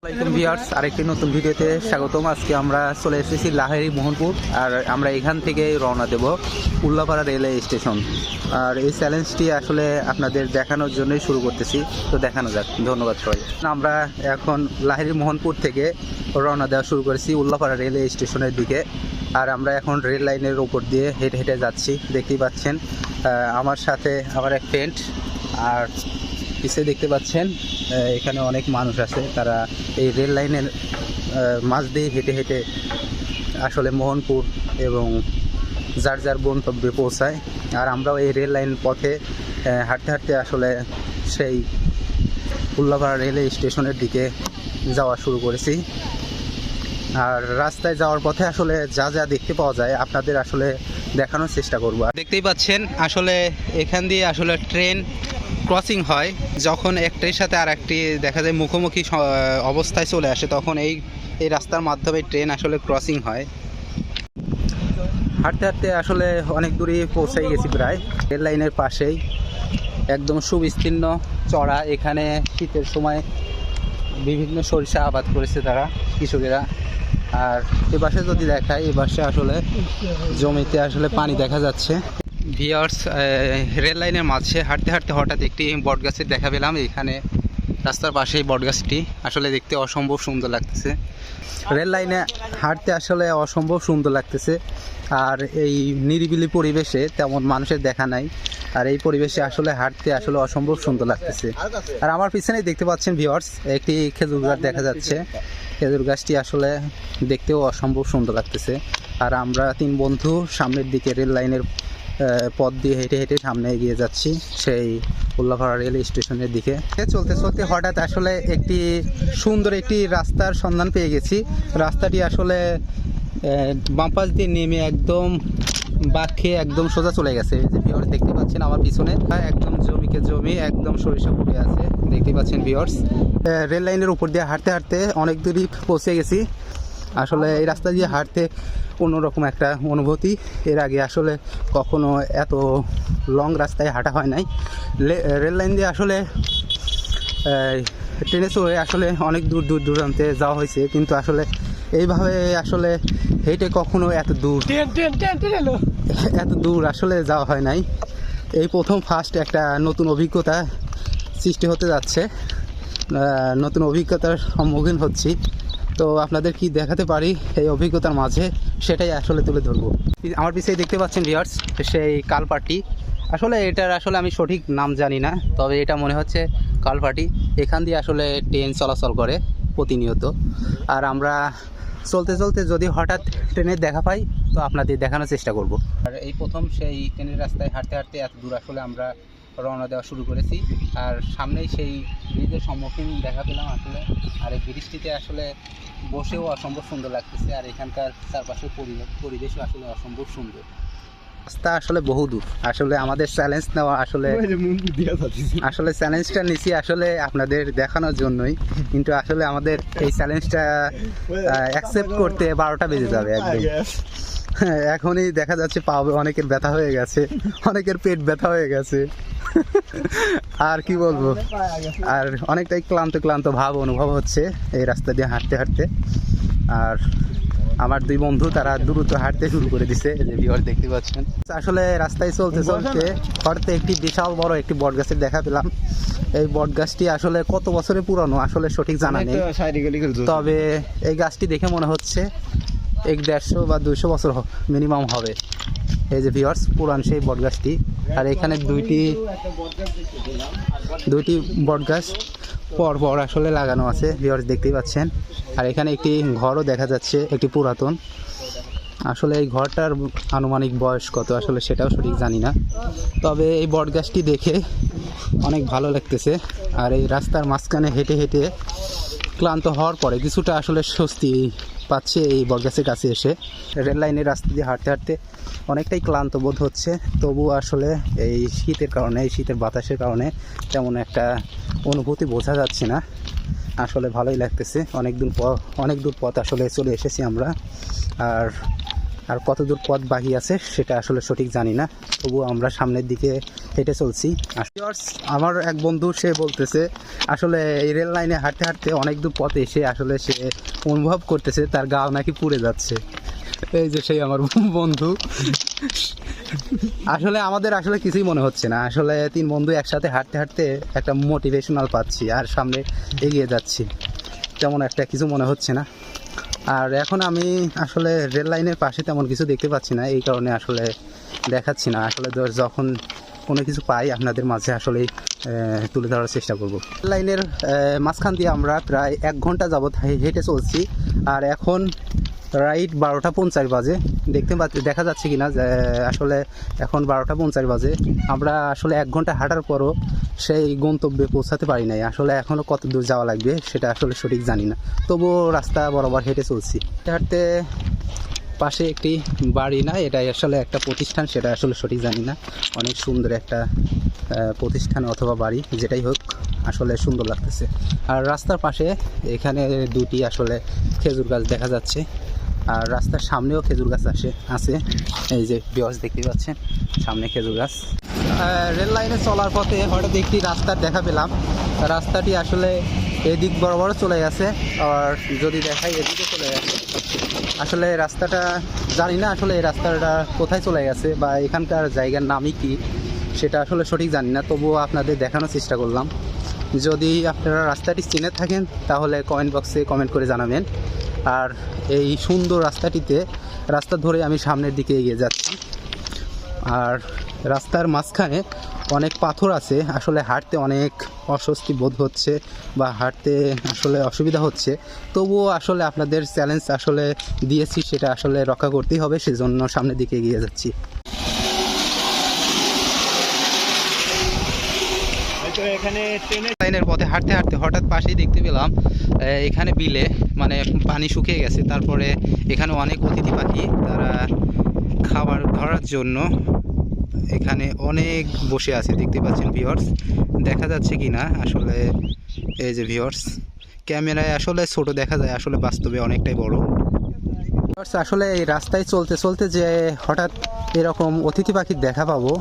Viewers, আরেকটি নতুন ভিডিওতে স্বাগতম। আজকে আমরা চলে এসেছি লাহিড়ী মোহনপুর, আর আমরা এখান থেকে রওনা দেব উল্লাপাড়া রেলওয়ে স্টেশন। আর এই চ্যালেঞ্জটি আসলে আপনাদের দেখানোর জন্যই শুরু করতেছি, তো দেখানো যাক। ধন্যবাদ সবাই। আমরা এখন লাহিড়ী মোহনপুর থেকে রওনা দেওয়া শুরু করেছি উল্লাপাড়া রেলওয়ে স্টেশনের দিকে। আর আমরা এখন রেল লাইনের উপর দিয়ে হেঁটে হেঁটে যাচ্ছি। দেখতেই পাচ্ছেন আমার সাথে আমার এক ফ্রেন্ড, আর পিছিয়ে দেখতে পাচ্ছেন এখানে অনেক মানুষ আছে। তারা এই রেল লাইনের মাঝ দিয়ে হেঁটে হেঁটে আসলে মোহনপুর এবং যার যার গন্তব্যে পৌঁছায়। আর আমরাও এই রেল লাইন পথে হাঁটতে হাঁটতে আসলে সেই উল্লাপাড়া রেলওয়ে স্টেশনের দিকে যাওয়া শুরু করেছি। আর রাস্তায় যাওয়ার পথে আসলে যা যা দেখতে পাওয়া যায় আপনাদের আসলে দেখানোর চেষ্টা করব। দেখতেই পাচ্ছেন আসলে এখান দিয়ে আসলে ট্রেন ক্রসিং হয়। যখন একটির সাথে আর একটি দেখা যায় মুখোমুখি অবস্থায় চলে আসে, তখন এই রাস্তার মাধ্যমে ট্রেন আসলে ক্রসিং হয়। হাঁটতে হাঁটতে আসলে অনেক দূরে পৌঁছাই গেছি, প্রায় রেল লাইনের পাশেই একদম সুবিস্তীর্ণ চড়া। এখানে শীতের সময় বিভিন্ন সরিষা আবাদ করেছে তারা, কৃষকেরা। আর এ পাশে যদি দেখায়, এ পাশে আসলে জমিতে আসলে পানি দেখা যাচ্ছে। ভিউয়ার্স, রেল লাইনের মাঝে হাঁটতে হাঁটতে হঠাৎ একটি বটগাছের দেখা পেলাম। এখানে রাস্তার পাশেই বটগাছটি আসলে দেখতে অসম্ভব সুন্দর লাগতেছে। রেল লাইনে হাঁটতে আসলে অসম্ভব সুন্দর লাগতেছে। আর এই নিরিবিলি পরিবেশে তেমন মানুষের দেখা নাই, আর এই পরিবেশে আসলে হাঁটতে আসলে অসম্ভব সুন্দর লাগতেছে। আর আমার পিছনেই দেখতে পাচ্ছেন ভিউয়ার্স, একটি খেজুর গাছ দেখা যাচ্ছে। খেজুর গাছটি আসলে দেখতেও অসম্ভব সুন্দর লাগতেছে। আর আমরা তিন বন্ধু সামনের দিকে রেল লাইনের পথ দিয়ে হেঁটে হেঁটে সামনে এগিয়ে যাচ্ছি সেই উল্লাপাড়া রেল স্টেশনের দিকে। চলতে চলতে হঠাৎ আসলে একটি সুন্দর একটি রাস্তার সন্ধান পেয়ে গেছি। রাস্তাটি আসলে বাম পাশ দিয়ে নেমে একদম বাঁক খেয়ে একদম সোজা চলে গেছে। যে ভিউয়ার্স দেখতে পাচ্ছেন আমার পিছনে একদম জমিকে জমি একদম সরিষা ফুটে আছে, দেখতে পাচ্ছেন ভিউয়ার্স। রেল লাইনের উপর দিয়ে হাঁটতে হাঁটতে অনেক দূরই পৌঁছে গেছি। আসলে এই রাস্তা দিয়ে হাঁটতে অন্যরকম একটা অনুভূতি। এর আগে আসলে কখনো এত লং রাস্তায় হাঁটা হয় নাই। রেল লাইন দিয়ে আসলে ট্রেনে চড়ে আসলে অনেক দূর দূর দূরান্তে যাওয়া হয়েছে, কিন্তু আসলে এইভাবে আসলে হেঁটে কখনো এত দূর আসলে যাওয়া হয় নাই। এই প্রথম ফার্স্ট একটা নতুন অভিজ্ঞতা সৃষ্টি হতে যাচ্ছে, নতুন অভিজ্ঞতার সম্মুখীন হচ্ছি। তো আপনাদের কি দেখাতে পারি এই অভিজ্ঞতার মাঝে, সেটাই আসলে তুলে ধরবো। আমার পিছিয়ে দেখতে পাচ্ছেন ভিউয়ার্স সেই কালপাটি। আসলে এটার আসলে আমি সঠিক নাম জানি না, তবে এটা মনে হচ্ছে কালপাটি। এখান দিয়ে আসলে ট্রেন চলাচল করে প্রতিনিয়ত। আর আমরা চলতে চলতে যদি হঠাৎ ট্রেনের দেখা পাই, তো আপনাদের দেখানোর চেষ্টা করব। আর এই প্রথম সেই ট্রেনের রাস্তায় হাঁটতে হাঁটতে এত দূর আসলে আমরা রওনা দেওয়া শুরু করেছি। আর সামনেই সেই ব্রিজের সম্মুখীন দেখা পেলাম আসলে। আর এই ব্রিজটিতে আসলে বসেও অসম্ভব সুন্দর লাগতেছে। আর এখানকার চারপাশের পরিবেশও আসলে অসম্ভব সুন্দর। রাস্তা আসলে বহু দূর। আসলে আমাদের চ্যালেঞ্জ নেওয়া আসলে চ্যালেঞ্জটা নিছি আসলে আপনাদের দেখানোর জন্যই, কিন্তু আসলে আমাদের এই চ্যালেঞ্জটা অ্যাকসেপ্ট করতে 12টা বেজে যাবে একদম। এখনই দেখা যাচ্ছে পা অনেকের ব্যথা হয়ে গেছে, অনেকের পেট ব্যথা হয়ে গেছে। আর কি বলবো, আর অনেকটাই ক্লান্ত ভাব অনুভব হচ্ছে এই রাস্তা দিয়ে হাঁটতে হাঁটতে। আর আমার দুই বন্ধু তারা দ্রুত হাঁটতে শুরু করে দিছে, যে ভিউয়ার দেখতে পাচ্ছেন। আসলে রাস্তায় চলতে চলতে হঠাৎ একটি বিশাল বড় একটি বট গাছের দেখা পেলাম। এই বট গাছটি আসলে কত বছরের পুরানো আসলে সঠিক জানা নেই, তবে এই গাছটি দেখে মনে হচ্ছে 150 বা 200 বছর মিনিমাম হবে। এই যে ভিউয়ার্স পুরান সেই বট গাছটি। আর এখানে দুইটি বট গাছ পর পর আসলে লাগানো আছে, ভিউয়ার্স দেখতেই পাচ্ছেন। আর এখানে একটি ঘরও দেখা যাচ্ছে, একটি পুরাতন। আসলে এই ঘরটার আনুমানিক বয়স কত আসলে সেটাও সঠিক জানি না, তবে এই বট গাছটি দেখে অনেক ভালো লাগতেছে। আর এই রাস্তার মাঝখানে হেঁটে হেঁটে ক্লান্ত হওয়ার পরে কিছুটা আসলে স্বস্তি পাচ্ছে এই বটগাছের কাছে এসে। রেল লাইনের রাস্তা দিয়ে হাঁটতে হাঁটতে অনেকটাই ক্লান্ত বোধ হচ্ছে, তবু আসলে এই শীতের কারণে, এই শীতের বাতাসের কারণে তেমন একটা অনুভূতি বোঝা যাচ্ছে না। আসলে ভালোই লাগতেছে। অনেক দূর পথ আসলে চলে এসেছি আমরা। আর আর কতদূর পথ বাকি আছে সেটা আসলে সঠিক জানি না, তবুও আমরা সামনের দিকে হেঁটে চলছি। আমার এক বন্ধু সে বলতেছে আসলে এই রেল লাইনে হাঁটতে হাঁটতে অনেক দূর পথে এসে আসলে সে অনুভব করতেছে তার গা নাকি পুড়ে যাচ্ছে। এই যে সেই আমার বন্ধু। আসলে আমাদের আসলে কিছুই মনে হচ্ছে না, আসলে তিন বন্ধু একসাথে হাঁটতে হাঁটতে একটা মোটিভেশনাল পাচ্ছি আর সামনে এগিয়ে যাচ্ছি, তেমন একটা কিছু মনে হচ্ছে না। আর এখন আমি আসলে রেল লাইনের পাশে তেমন কিছু দেখতে পাচ্ছি না, এই কারণে আসলে দেখাচ্ছি না। আসলে যখন কোনো কিছু পাই আপনাদের মাঝে আসলে তুলে ধরার চেষ্টা করব। রেল লাইনের মাঝখান দিয়ে আমরা প্রায় 1 ঘন্টা যাবৎ হেঁটে চলছি, আর এখন রাইট 12টা 50 বাজে। দেখা যাচ্ছে কিনা যে আসলে এখন 12টা 50 বাজে। আমরা আসলে 1 ঘন্টা হাঁটার পরও সেই গন্তব্যে পৌঁছাতে পারি নাই। আসলে এখনও কত দূর যাওয়া লাগবে সেটা আসলে সঠিক জানি না, তবুও রাস্তা বরাবর হেঁটে চলছি। হাঁটতে পাশে একটি বাড়ি, না এটাই আসলে একটা প্রতিষ্ঠান, সেটা আসলে সঠিক জানি না। অনেক সুন্দর একটা প্রতিষ্ঠান অথবা বাড়ি, যেটাই হোক আসলে সুন্দর লাগতেছে। আর রাস্তার পাশে এখানে 2টি আসলে খেজুর গাছ দেখা যাচ্ছে, আর রাস্তার সামনেও খেজুর গাছ আছে। এই যে ভিউয়ার্স দেখতে পাচ্ছেন সামনে খেজুর গাছ। রেল লাইনে চলার পথে হঠাৎ একটি রাস্তার দেখা পেলাম। রাস্তাটি আসলে এদিক বরাবর চলে গেছে, আর যদি দেখাই এদিকে চলে গেছে। আসলে রাস্তাটা জানি না আসলে এই রাস্তাটা কোথায় চলে গেছে বা এখানকার জায়গার নামই কি সেটা আসলে সঠিক জানি না, তবুও আপনাদের দেখানোর চেষ্টা করলাম। যদি আপনারা রাস্তাটি চিনে থাকেন তাহলে কমেন্ট বক্সে কমেন্ট করে জানাবেন। আর এই সুন্দর রাস্তা ধরে আমি সামনের দিকে এগিয়ে যাচ্ছি। আর রাস্তার মাঝখানে অনেক পাথর আছে, আসলে হাঁটতে অনেক অস্বস্তি বোধ হচ্ছে বা হাঁটতে আসলে অসুবিধা হচ্ছে, তবুও আসলে আপনাদের চ্যালেঞ্জ আসলে দিয়েছি, সেটা আসলে রক্ষা করতেই হবে, সেজন্য সামনের দিকে এগিয়ে যাচ্ছি। এখানে লাইনের পথে হাঁটতে হাঁটতে হঠাৎ পাশেই দেখতে পেলাম এখানে বিলে মানে পানি শুকিয়ে গেছে, তারপরে এখানে অনেক অতিথি পাখি তারা খাবার ধরার জন্য এখানে অনেক বসে আছে, দেখতে পাচ্ছেন ভিউয়ার্স। দেখা যাচ্ছে কি না আসলে, এই যে ভিউয়ার্স, ক্যামেরায় আসলে ছোট দেখা যায়, আসলে বাস্তবে অনেকটাই বড়। আসলে এই রাস্তায় চলতে চলতে যে হঠাৎ এরকম অতিথি পাখির দেখা পাবো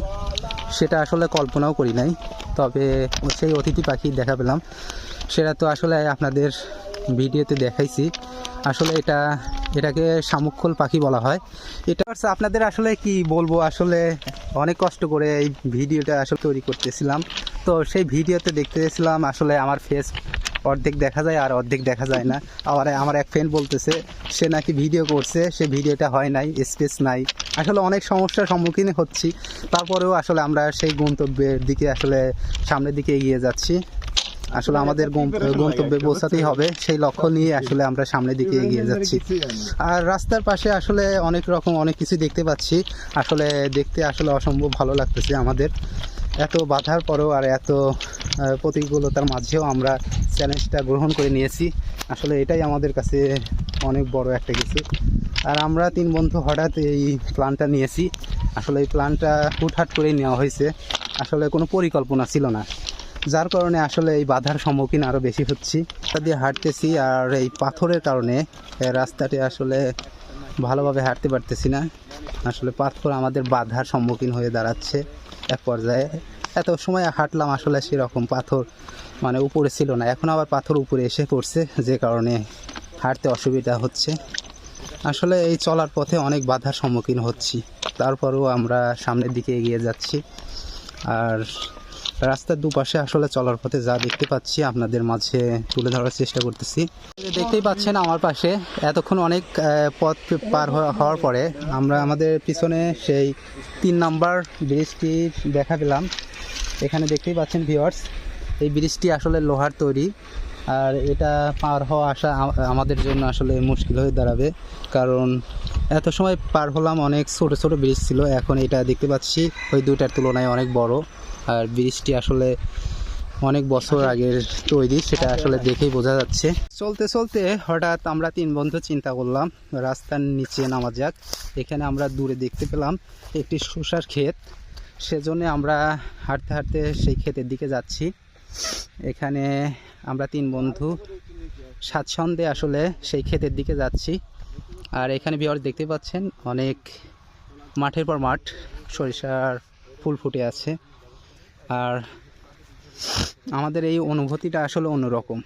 সেটা আসলে কল্পনাও করি নাই, তবে সেই অতিথি পাখি দেখা পেলাম, সেটা তো আসলে আপনাদের ভিডিওতে দেখাইছি। আসলে এটাকে শামুকখোল পাখি বলা হয়। এটা আপনাদের আসলে কি বলবো, আসলে অনেক কষ্ট করে এই ভিডিওটা আসলে তৈরি করতেছিলাম, তো সেই ভিডিওতে দেখতেছিলাম আসলে আমার ফেস অর্ধেক দেখা যায় আর অর্ধেক দেখা যায় না। আবার আমার এক ফ্রেন্ড বলতেছে সে নাকি ভিডিও করছে, সে ভিডিওটা হয় নাই, স্পেস নাই। আসলে অনেক সমস্যার সম্মুখীন হচ্ছি, তারপরেও আসলে আমরা সেই গন্তব্যের দিকে আসলে সামনের দিকে এগিয়ে যাচ্ছি। আসলে আমাদের গন্তব্যে পৌঁছাতেই হবে, সেই লক্ষ্য নিয়ে আসলে আমরা সামনের দিকে এগিয়ে যাচ্ছি। আর রাস্তার পাশে আসলে অনেক কিছু দেখতে পাচ্ছি, আসলে দেখতে আসলে অসম্ভব ভালো লাগতেছে আমাদের। এত বাধার পরেও আর এত প্রতিকূলতার মাঝেও আমরা চ্যালেঞ্জটা গ্রহণ করে নিয়েছি, আসলে এটাই আমাদের কাছে অনেক বড় একটা কিছু। আর আমরা 3 বন্ধু হঠাৎ এই প্ল্যানটা নিয়েছি, আসলে এই প্ল্যানটা হুটহাট করেই নেওয়া হয়েছে, আসলে কোনো পরিকল্পনা ছিল না, যার কারণে আসলে এই বাধার সম্মুখীন আরও বেশি হচ্ছি। রাস্তা দিয়ে হাঁটতেছি আর এই পাথরের কারণে রাস্তাটি আসলে ভালোভাবে হাঁটতে পারতেছি না, আসলে পাথর আমাদের বাধার সম্মুখীন হয়ে দাঁড়াচ্ছে এক পর্যায়ে। এত সময় হাঁটলাম আসলে সেরকম পাথর মানে উপরে ছিল না, এখন আবার পাথর উপরে এসে পড়ছে, যে কারণে হাঁটতে অসুবিধা হচ্ছে। আসলে এই চলার পথে অনেক বাধার সম্মুখীন হচ্ছি, তারপরেও আমরা সামনের দিকে এগিয়ে যাচ্ছি। আর রাস্তার দুপাশে আসলে চলার পথে যা দেখতে পাচ্ছি আপনাদের মাঝে তুলে ধরার চেষ্টা করতেছি। দেখতেই পাচ্ছেন আমার পাশে এতক্ষণ অনেক পথ পার হওয়ার পরে আমরা আমাদের পিছনে সেই 3 নাম্বার ব্রিজটি দেখা পেলাম। এখানে দেখতেই পাচ্ছেন ভিউয়ার্স, এই ব্রিজটি আসলে লোহার তৈরি, আর এটা পার হওয়া আসা আমাদের জন্য আসলে মুশকিল হয়ে দাঁড়াবে, কারণ এত সময় পার হলাম অনেক ছোট ছোট ব্রিজ ছিল, এখন এটা দেখতে পাচ্ছি ওই 2টার তুলনায় অনেক বড়। আর ব্রিজটি আসলে অনেক বছর আগের তৈরি, সেটা আসলে দেখেই বোঝা যাচ্ছে। চলতে চলতে হঠাৎ আমরা 3 বন্ধু চিন্তা করলাম রাস্তার নিচে নামা যাক। এখানে আমরা দূরে দেখতে পেলাম একটি শসার ক্ষেত, সেজন্য আমরা হাঁটতে হাঁটতে সেই ক্ষেতের দিকে যাচ্ছি। এখানে আমরা 3 বন্ধু স্বাচ্ছন্দ্যে আসলে সেই ক্ষেতের দিকে যাচ্ছি। আর এখানে ভিউয়ার্স দেখতে পাচ্ছেন অনেক মাঠের পর মাঠ সরিষার ফুল ফুটে আছে। আর আমাদের এই অনুভূতিটা আসলে অন্যরকম।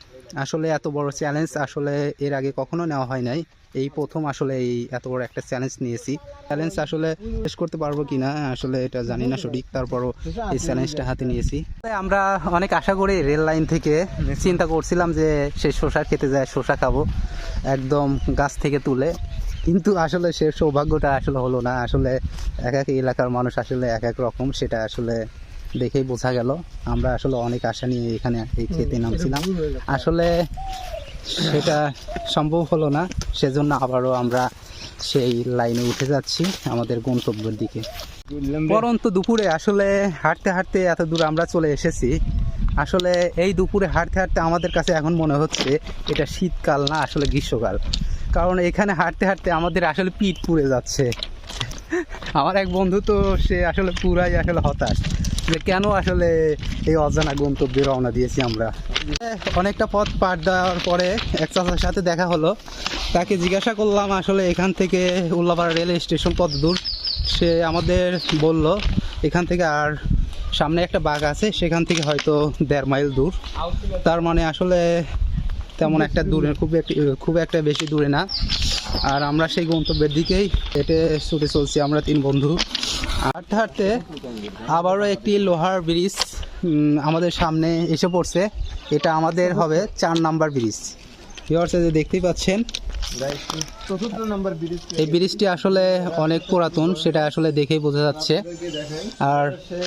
আসলে এত বড় চ্যালেঞ্জ আসলে এর আগে কখনো নেওয়া হয় নাই, এই প্রথম আসলে এই এত বড় একটা চ্যালেঞ্জ নিয়েছি। চ্যালেঞ্জ আসলে শেষ করতে পারবো কিনা আসলে এটা জানি না সঠিক, তারপরও এই চ্যালেঞ্জটা হাতে নিয়েছি। আমরা অনেক আশা করি রেল লাইন থেকে চিন্তা করছিলাম যে সেই শসা খেতে যায়, শসা খাবো একদম গাছ থেকে তুলে, কিন্তু আসলে সে সৌভাগ্যটা আসলে হলো না। আসলে এক এক এলাকার মানুষ আসলে এক এক রকম, সেটা আসলে দেখেই বোঝা গেল। আমরা আসলে অনেক আশা নিয়ে এখানে এই খেতে নামছিলাম, আসলে সেটা সম্ভব হলো না। সেজন্য আবারও আমরা সেই লাইনে উঠে যাচ্ছি আমাদের গন্তব্যের দিকে। পরন্ত দুপুরে আসলে হাঁটতে হাঁটতে এত দূর আমরা চলে এসেছি। আসলে এই দুপুরে হাঁটতে হাঁটতে আমাদের কাছে এখন মনে হচ্ছে এটা শীতকাল না, আসলে গ্রীষ্মকাল। কারণ এখানে হাঁটতে হাঁটতে আমাদের আসলে পিঠ পুড়ে যাচ্ছে। আমার এক বন্ধু তো সে আসলে পুরাই আসলে হতাশ যে কেন আসলে এই অজানা গন্তব্যে রওনা দিয়েছি আমরা। অনেকটা পথ পার দেওয়ার পরে এক চাচার সাথে দেখা হলো, তাকে জিজ্ঞাসা করলাম আসলে এখান থেকে উল্লাপাড়া রেল স্টেশন কত দূর। সে আমাদের বলল এখান থেকে আর সামনে একটা বাগ আছে, সেখান থেকে হয়তো 1.5 মাইল দূর। তার মানে আসলে তেমন একটা দূরে, খুব একটা বেশি দূরে না। আর আমরা সেই গন্তব্যের দিকেই হেঁটে ছুটে চলছি আমরা 3 বন্ধু। হাঁটতে হাঁটতে আবারও একটি লোহার ব্রিজ আমাদের সামনে এসে পড়ছে। এটা আমাদের হবে 4 নাম্বার ব্রিজ। ভিউয়ার্স যে দেখতেই পাচ্ছেন, এই ব্রিজটি আসলে অনেক পুরাতন, সেটা আসলে দেখেই বোঝা যাচ্ছে। আর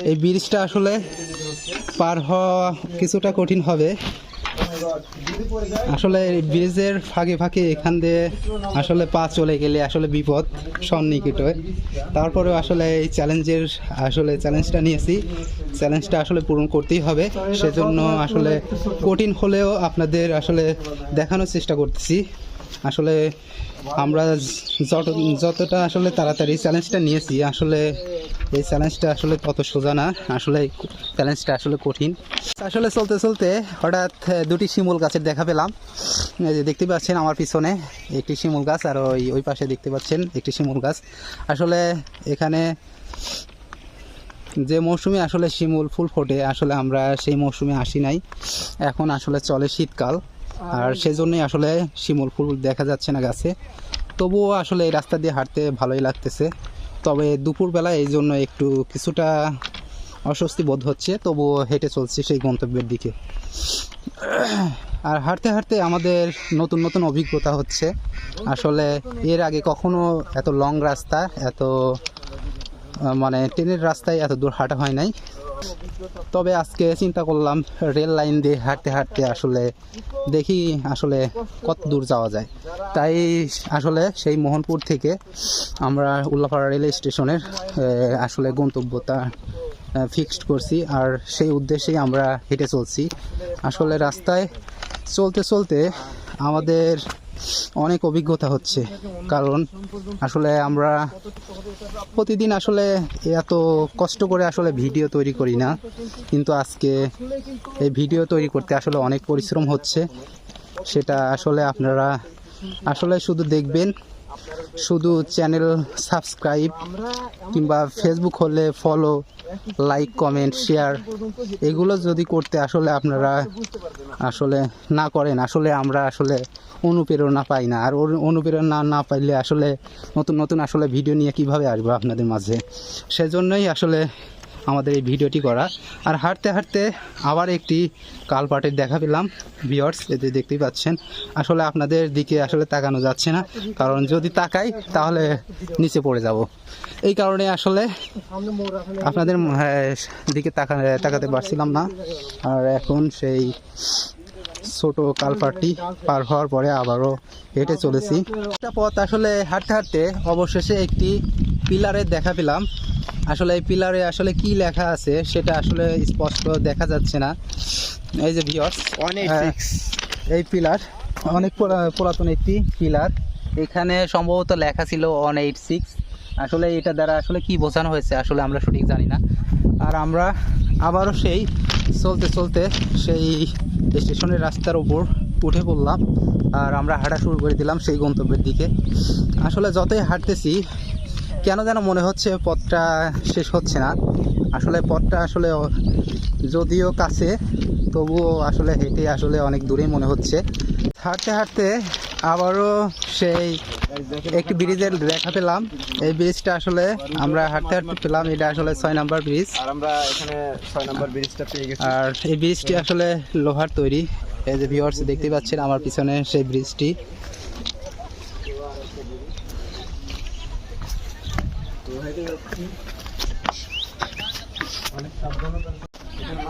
এই ব্রিজটা আসলে পার হওয়া কিছুটা কঠিন হবে। আসলে ব্রিজের ফাঁকে ফাঁকে এখান দিয়ে আসলে পা চলে গেলে আসলে বিপদ সন্নিকট হয়। তারপরেও আসলে এই চ্যালেঞ্জটা নিয়েছি, চ্যালেঞ্জটা আসলে পূরণ করতেই হবে। সেজন্য আসলে কঠিন হলেও আপনাদের আসলে দেখানোর চেষ্টা করতেছি। আসলে আমরা যতটা আসলে তাড়াতাড়ি চ্যালেঞ্জটা নিয়েছি, আসলে এই চ্যালেঞ্জটা আসলে তত সোজা না, আসলে চ্যালেঞ্জটা আসলে কঠিন। আসলে চলতে চলতে হঠাৎ 2টি শিমুল গাছের দেখা পেলাম। এই যে দেখতে পাচ্ছেন আমার পিছনে একটি শিমুল গাছ, আর ওই পাশে দেখতে পাচ্ছেন একটি শিমুল গাছ। আসলে এখানে যে মৌসুমে আসলে শিমুল ফুল ফোটে, আসলে আমরা সেই মৌসুমে আসি নাই। এখন আসলে চলে শীতকাল, আর সেজন্যই আসলে শিমুল ফুল দেখা যাচ্ছে না গাছে। তবুও আসলে এই রাস্তা দিয়ে হাঁটতে ভালোই লাগতেছে, তবে দুপুরবেলা এই জন্য একটু কিছুটা অস্বস্তি বোধ হচ্ছে। তবুও হেঁটে চলছি সেই গন্তব্যের দিকে। আর হাঁটতে হাঁটতে আমাদের নতুন নতুন অভিজ্ঞতা হচ্ছে। আসলে এর আগে কখনো এত লং রাস্তা, এত মানে ট্রেনের রাস্তায় এত দূর হাঁটা হয় নাই। তবে আজকে চিন্তা করলাম রেল লাইন দিয়ে হাঁটতে হাঁটতে আসলে দেখি আসলে কত দূর যাওয়া যায়। তাই আসলে সেই মোহনপুর থেকে আমরা উল্লাপাড়া রেল স্টেশনের আসলে গন্তব্যতা ফিক্সড করছি, আর সেই উদ্দেশ্যেই আমরা হেঁটে চলছি। আসলে রাস্তায় চলতে চলতে আমাদের অনেক অভিজ্ঞতা হচ্ছে, কারণ আসলে আমরা প্রতিদিন আসলে এত কষ্ট করে আসলে ভিডিও তৈরি করি না, কিন্তু আজকে এই ভিডিও তৈরি করতে আসলে অনেক পরিশ্রম হচ্ছে। সেটা আসলে আপনারা আসলে শুধু দেখবেন, শুধু চ্যানেল সাবস্ক্রাইব কিংবা ফেসবুক হলে ফলো, লাইক, কমেন্ট, শেয়ার এগুলো যদি করতে আসলে আপনারা আসলে না করেন, আসলে আমরা আসলে অনুপ্রেরণা পাই না। আর অনুপ্রেরণা না পাইলে আসলে নতুন নতুন আসলে ভিডিও নিয়ে কিভাবে আসবো আপনাদের মাঝে। সেজন্যই আসলে আমাদের এই ভিডিওটি করা। আর হাঁটতে হাঁটতে আবার একটি কালপাটের দেখা পেলাম। ভিউয়ার্স এতে দেখতেই পাচ্ছেন, আসলে আপনাদের দিকে আসলে তাকানো যাচ্ছে না, কারণ যদি তাকাই তাহলে নিচে পড়ে যাব। এই কারণে আসলে আপনাদের দিকে তাকাতে পারছিলাম না। আর এখন সেই ছোট কালপাটটি পার হওয়ার পরে আবারও হেঁটে চলেছি। একটা পথ আসলে হাঁটতে হাঁটতে অবশেষে একটি পিলারের দেখা পেলাম। আসলে এই পিলারে আসলে কি লেখা আছে সেটা আসলে স্পষ্ট দেখা যাচ্ছে না। এই যে ভিউয়ার্স, এই পিলার অনেক পুরাতন একটি পিলার। এখানে সম্ভবত লেখা ছিল 186। আসলে এটা দ্বারা আসলে কি বোঝানো হয়েছে আসলে আমরা সঠিক জানি না। আর আমরা আবারও সেই চলতে চলতে সেই স্টেশনের রাস্তার উপর উঠে পড়লাম আর আমরা হাঁটা শুরু করে দিলাম সেই গন্তব্যের দিকে। আসলে যতই হাঁটতেছি কেন যেন মনে হচ্ছে পথটা শেষ হচ্ছে না। আসলে পথটা আসলে যদিও কাছে, তবুও আসলে হেঁটে আসলে অনেক দূরেই মনে হচ্ছে। হাঁটতে হাঁটতে আবারও সেই একটি ব্রিজের দেখা পেলাম। এই ব্রিজটা আসলে আমরা হাঁটতে হাঁটতে পেলাম, এটা আসলে 6 নম্বর ব্রিজ। আর আমরা এখানে 6 নম্বর ব্রিজটা পেয়ে গেছি। আর এই ব্রিজটি আসলে লোহার তৈরি। এই যে ভিউয়ার্স দেখতে পাচ্ছেন আমার পিছনে সেই ব্রিজটি।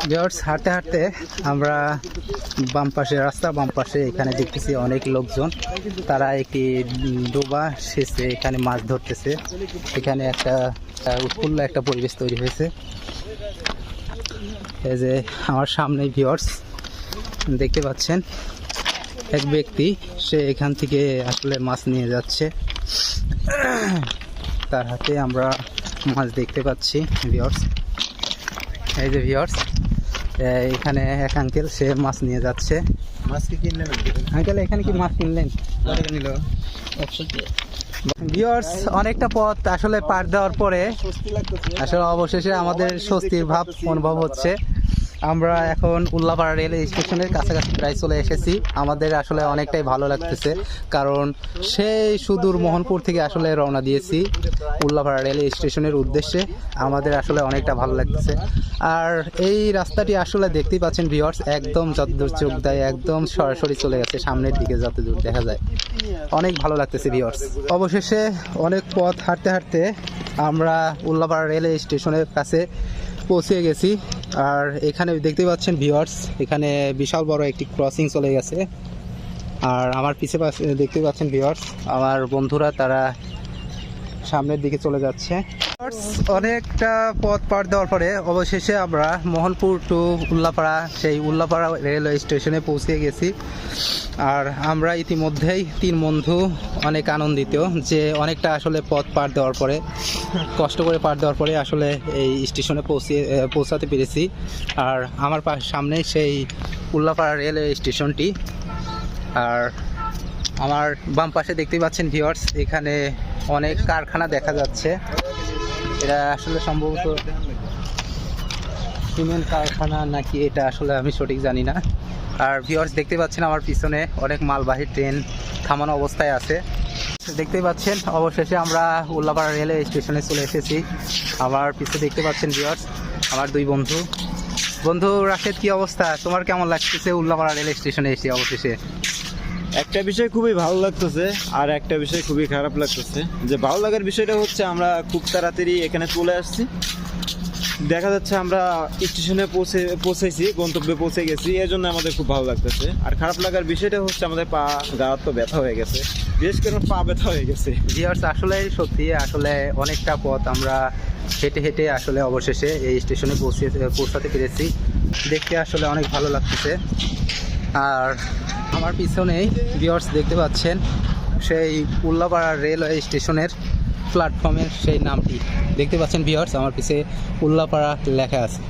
ভিউয়ার্স হাঁটতে হাঁটতে আমরা বাম পাশে রাস্তা, বাম পাশে এখানে দেখতেছি অনেক লোকজন, তারা একটি ডোবা সেচে এখানে মাছ ধরতেছে। এখানে একটা উৎফুল্ল একটা পরিবেশ তৈরি হয়েছে। এই যে আমার সামনে ভিউয়ার্স দেখতে পাচ্ছেন এক ব্যক্তি, সে এখান থেকে আসলে মাছ নিয়ে যাচ্ছে। তার হাতে আমরা মাছ দেখতে পাচ্ছি ভিউয়ার্স। এই যে ভিউয়ার্স এখানে এক আঙ্কেল, সে মাছ নিয়ে যাচ্ছে। মাছ কি কিনলেন আঙ্কেল এখানে কি মাছ কিনলেন? নিল ভিউয়ার্স অনেকটা পথ আসলে পার দেওয়ার পরে স্বস্তি লাগতেছে। আসলে অবশেষে আমাদের স্বস্তির ভাব অনুভব হচ্ছে। আমরা এখন উল্লাপাড়া রেল স্টেশনের কাছাকাছি প্রায় চলে এসেছি। আমাদের আসলে অনেকটাই ভালো লাগতেছে, কারণ সেই সুদূর মোহনপুর থেকে আসলে রওনা দিয়েছি উল্লাপাড়া রেল স্টেশনের উদ্দেশ্যে। আমাদের আসলে অনেকটা ভালো লাগতেছে। আর এই রাস্তাটি আসলে দেখতেই পাচ্ছেন ভিউয়ার্স, একদম যতদূর চোখ দেয় একদম সরাসরি চলে গেছে সামনের দিকে যতদূর দেখা যায়। অনেক ভালো লাগতেছে ভিউয়ার্স। অবশেষে অনেক পথ হাঁটতে হাঁটতে আমরা উল্লাপাড়া রেল স্টেশনের কাছে পৌঁছে গেছি। আর এখানে দেখতে পাচ্ছেন ভিউয়ার্স, এখানে বিশাল বড় একটি ক্রসিং চলে গেছে। আর আমার পিছে দেখতে পাচ্ছেন ভিউয়ার্স, আমার বন্ধুরা তারা সামনের দিকে চলে যাচ্ছে। অনেকটা পথ পার দেওয়ার পরে অবশেষে আমরা মোহনপুর টু উল্লাপাড়া, সেই উল্লাপাড়া রেলওয়ে স্টেশনে পৌঁছে গেছি। আর আমরা ইতিমধ্যেই 3 বন্ধু অনেক আনন্দিত যে অনেকটা আসলে পথ পার দেওয়ার পরে, কষ্ট করে পার দেওয়ার পরে আসলে এই স্টেশনে পৌঁছাতে পেরেছি। আর আমার সামনে সেই উল্লাপাড়া রেলওয়ে স্টেশনটি। আর আমার বাম পাশে দেখতে পাচ্ছেন ভিউয়ার্স, এখানে অনেক কারখানা দেখা যাচ্ছে। এটা আসলে সম্ভবত সিমেন্ট কারখানা নাকি এটা আসলে আমি সঠিক জানি না। আর ভিউয়ার্স দেখতে পাচ্ছেন আমার পিছনে অনেক মালবাহী ট্রেন থামানো অবস্থায় আছে। দেখতেই পাচ্ছেন অবশেষে আমরা উল্লাপাড়া রেলওয়ে স্টেশনে চলে এসেছি। আমার পিছনে দেখতে পাচ্ছেন ভিউয়ার্স আমার 2 বন্ধু। বন্ধু রাশেদ, কি অবস্থা? তোমার কেমন লাগতেছে উল্লাপাড়া রেলওয়ে স্টেশনে এসে অবশেষে? একটা বিষয় খুবই ভালো লাগতেছে, আর একটা বিষয় খুবই খারাপ লাগতেছে। যে ভালো লাগার বিষয়টা হচ্ছে আমরা খুব তাড়াতাড়ি এখানে চলে আসছি, দেখা যাচ্ছে আমরা স্টেশনে পৌঁছেছি, গন্তব্যে পৌঁছে গেছি, এর জন্য আমাদের খুব ভালো লাগতেছে। আর খারাপ লাগার বিষয়টা হচ্ছে আমাদের পা গাঁত তো ব্যথা হয়ে গেছে, বিশেষ করে পা ব্যথা হয়ে গেছে। ভিউয়ার্স আসলে সত্যি আসলে অনেকটা পথ আমরা হেঁটে হেঁটে আসলে অবশেষে এই স্টেশনে পৌঁছাতে পেরেছি। দেখতে আসলে অনেক ভালো লাগতেছে। আর আমার পিছনেই ভিউয়ার্স দেখতে পাচ্ছেন সেই উল্লাপাড়া রেলওয়ে স্টেশনের প্ল্যাটফর্মের সেই নামটি দেখতে পাচ্ছেন ভিউয়ার্স, আমার পিছে উল্লাপাড়া লেখা আছে।